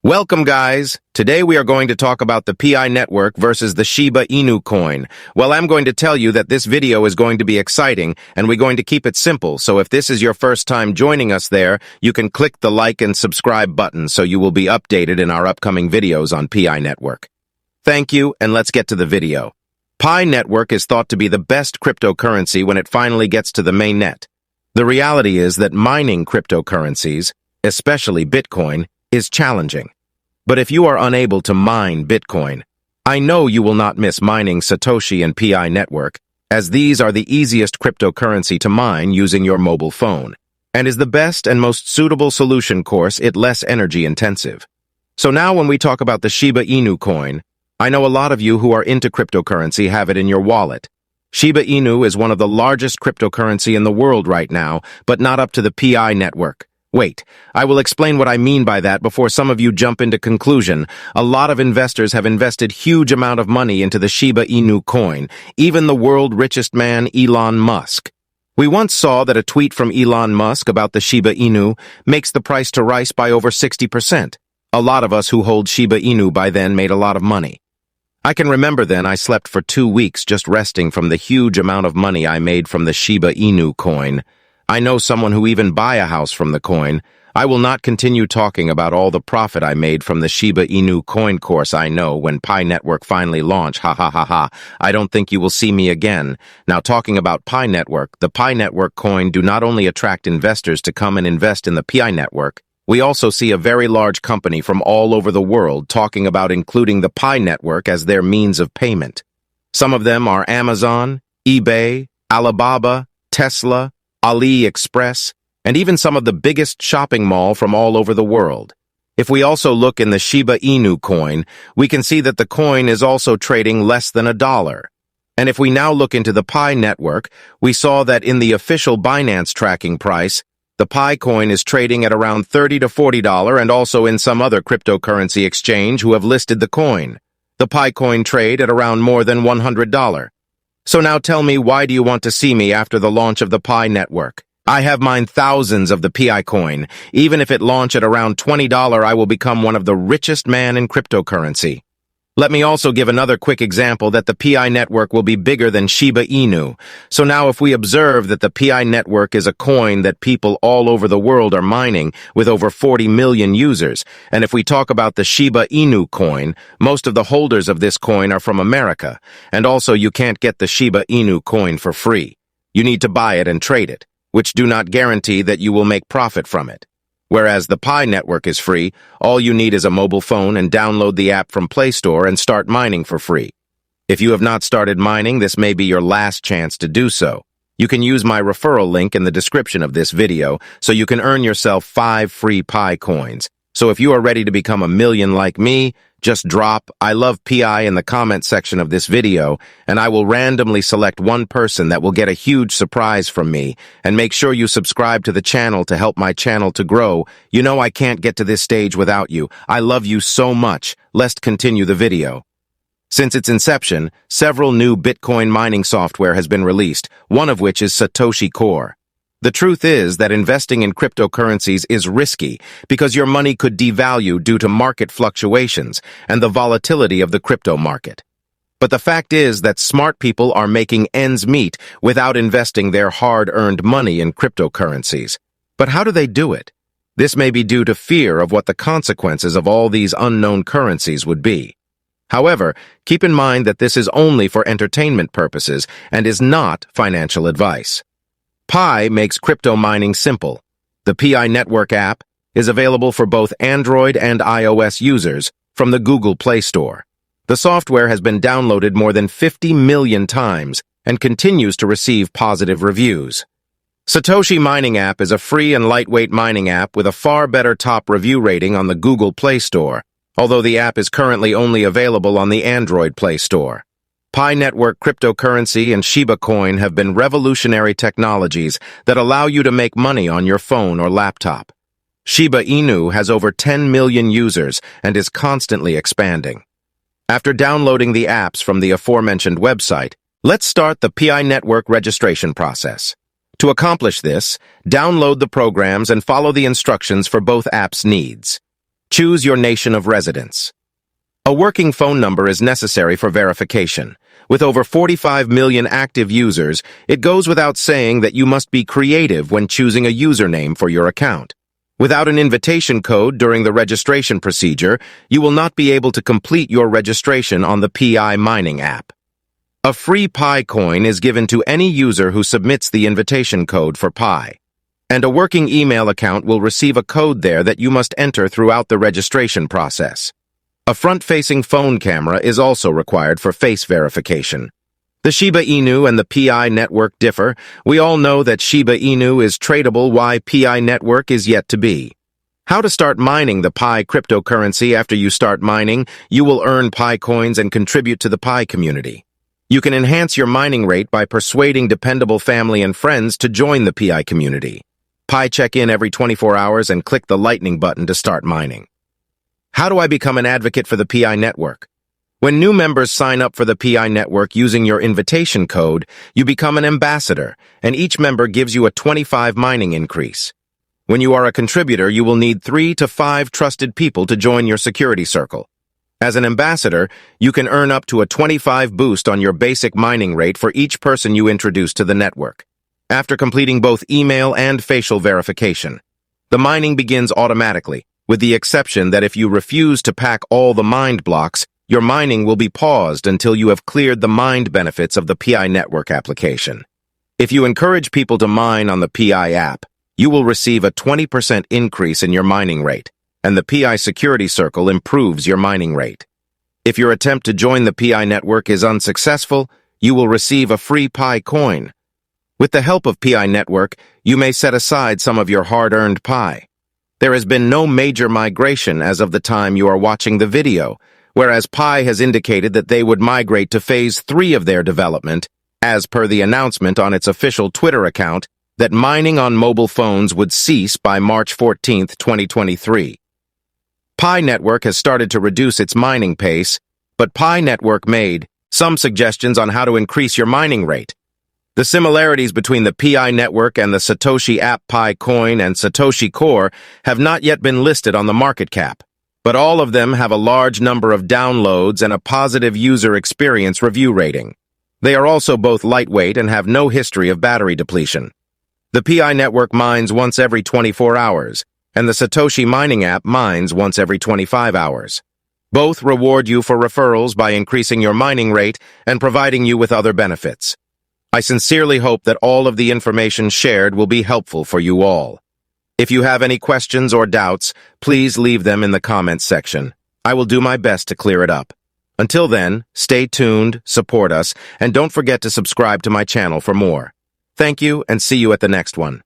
Welcome, guys. Today we are going to talk about the PI network versus the Shiba Inu coin. Well, I'm going to tell you that this video is going to be exciting, and we're going to keep it simple. So if this is your first time joining us there, you can click the like and subscribe button so you will be updated in our upcoming videos on PI network. Thank you, and let's get to the video. Pi network is thought to be the best cryptocurrency when it finally gets to the mainnet. The reality is that mining cryptocurrencies, especially Bitcoin, is challenging. But if you are unable to mine Bitcoin, I know you will not miss mining Satoshi and PI network, as these are the easiest cryptocurrency to mine using your mobile phone, and is the best and most suitable solution course it less energy intensive. So now when we talk about the Shiba Inu coin, I know a lot of you who are into cryptocurrency have it in your wallet. Shiba Inu is one of the largest cryptocurrency in the world right now, but not up to the PI network. Wait, I will explain what I mean by that before some of you jump into conclusion. A lot of investors have invested huge amount of money into the Shiba Inu coin, even the world richest man Elon Musk. We once saw that a tweet from Elon Musk about the Shiba Inu makes the price to rise by over 60%. A lot of us who hold Shiba Inu by then made a lot of money. I can remember then I slept for 2 weeks just resting from the huge amount of money I made from the Shiba Inu coin. I know someone who even buy a house from the coin. I will not continue talking about all the profit I made from the Shiba Inu coin course. I know when Pi Network finally launch, ha ha ha ha, I don't think you will see me again. Now talking about Pi Network, the Pi Network coin do not only attract investors to come and invest in the Pi Network, we also see a very large company from all over the world talking about including the Pi Network as their means of payment. Some of them are Amazon, eBay, Alibaba, Tesla, AliExpress, and even some of the biggest shopping mall from all over the world. If we also look in the Shiba Inu coin, we can see that the coin is also trading less than $1. And if we now look into the Pi network, we saw that in the official Binance tracking price, the Pi coin is trading at around $30 to $40, and also in some other cryptocurrency exchange who have listed the coin. The Pi coin trade at around more than $100. So now tell me, why do you want to see me after the launch of the Pi network? I have mined thousands of the PI coin. Even if it launch at around $20, I will become one of the richest man in cryptocurrency. Let me also give another quick example that the PI network will be bigger than Shiba Inu. So now if we observe that the PI network is a coin that people all over the world are mining with over 40 million users, and if we talk about the Shiba Inu coin, most of the holders of this coin are from America, and also you can't get the Shiba Inu coin for free. You need to buy it and trade it, which do not guarantee that you will make profit from it. Whereas the Pi network is free, all you need is a mobile phone and download the app from Play Store and start mining for free. If you have not started mining, this may be your last chance to do so. You can use my referral link in the description of this video so you can earn yourself 5 free Pi coins. So if you are ready to become a million like me, just drop "I love PI" in the comment section of this video, and I will randomly select one person that will get a huge surprise from me. And make sure you subscribe to the channel to help my channel to grow. You know I can't get to this stage without you. I love you so much. Let's continue the video. Since its inception, several new Bitcoin mining software has been released, one of which is Satoshi Core. The truth is that investing in cryptocurrencies is risky because your money could devalue due to market fluctuations and the volatility of the crypto market. But the fact is that smart people are making ends meet without investing their hard-earned money in cryptocurrencies. But how do they do it? This may be due to fear of what the consequences of all these unknown currencies would be. However, keep in mind that this is only for entertainment purposes and is not financial advice. Pi makes crypto mining simple. The PI Network app is available for both Android and iOS users from the Google Play Store. The software has been downloaded more than 50 million times and continues to receive positive reviews. Satoshi Mining app is a free and lightweight mining app with a far better top review rating on the Google Play Store, although the app is currently only available on the Android Play Store. Pi Network cryptocurrency and Shiba Coin have been revolutionary technologies that allow you to make money on your phone or laptop. Shiba Inu has over 10 million users and is constantly expanding. After downloading the apps from the aforementioned website, let's start the PI Network registration process. To accomplish this, download the programs and follow the instructions for both apps' needs. Choose your nation of residence. A working phone number is necessary for verification. With over 45 million active users, it goes without saying that you must be creative when choosing a username for your account. Without an invitation code during the registration procedure, you will not be able to complete your registration on the PI mining app. A free Pi coin is given to any user who submits the invitation code for Pi. And a working email account will receive a code there that you must enter throughout the registration process. A front-facing phone camera is also required for face verification. The Shiba Inu and the PI network differ. We all know that Shiba Inu is tradable, while PI network is yet to be. How to start mining the Pi cryptocurrency. After you start mining, you will earn Pi coins and contribute to the Pi community. You can enhance your mining rate by persuading dependable family and friends to join the PI community. Pi check-in every 24 hours and click the lightning button to start mining. How do I become an advocate for the PI network? When new members sign up for the PI network using your invitation code, you become an ambassador, and each member gives you a 25 mining increase. When you are a contributor, you will need 3 to 5 trusted people to join your security circle. As an ambassador, you can earn up to a 25 boost on your basic mining rate for each person you introduce to the network. After completing both email and facial verification, the mining begins automatically, with the exception that if you refuse to pack all the mined blocks, your mining will be paused until you have cleared the mined benefits of the PI network application. If you encourage people to mine on the PI app, you will receive a 20% increase in your mining rate, and the PI security circle improves your mining rate. If your attempt to join the PI network is unsuccessful, you will receive a free Pi coin. With the help of PI network, you may set aside some of your hard-earned Pi. There has been no major migration as of the time you are watching the video, whereas Pi has indicated that they would migrate to Phase 3 of their development, as per the announcement on its official Twitter account that mining on mobile phones would cease by March 14, 2023. Pi Network has started to reduce its mining pace, but Pi Network made some suggestions on how to increase your mining rate. The similarities between the PI network and the Satoshi app Pi Coin and Satoshi Core have not yet been listed on the market cap, but all of them have a large number of downloads and a positive user experience review rating. They are also both lightweight and have no history of battery depletion. The PI network mines once every 24 hours, and the Satoshi mining app mines once every 25 hours. Both reward you for referrals by increasing your mining rate and providing you with other benefits. I sincerely hope that all of the information shared will be helpful for you all. If you have any questions or doubts, please leave them in the comments section. I will do my best to clear it up. Until then, stay tuned, support us, and don't forget to subscribe to my channel for more. Thank you, and see you at the next one.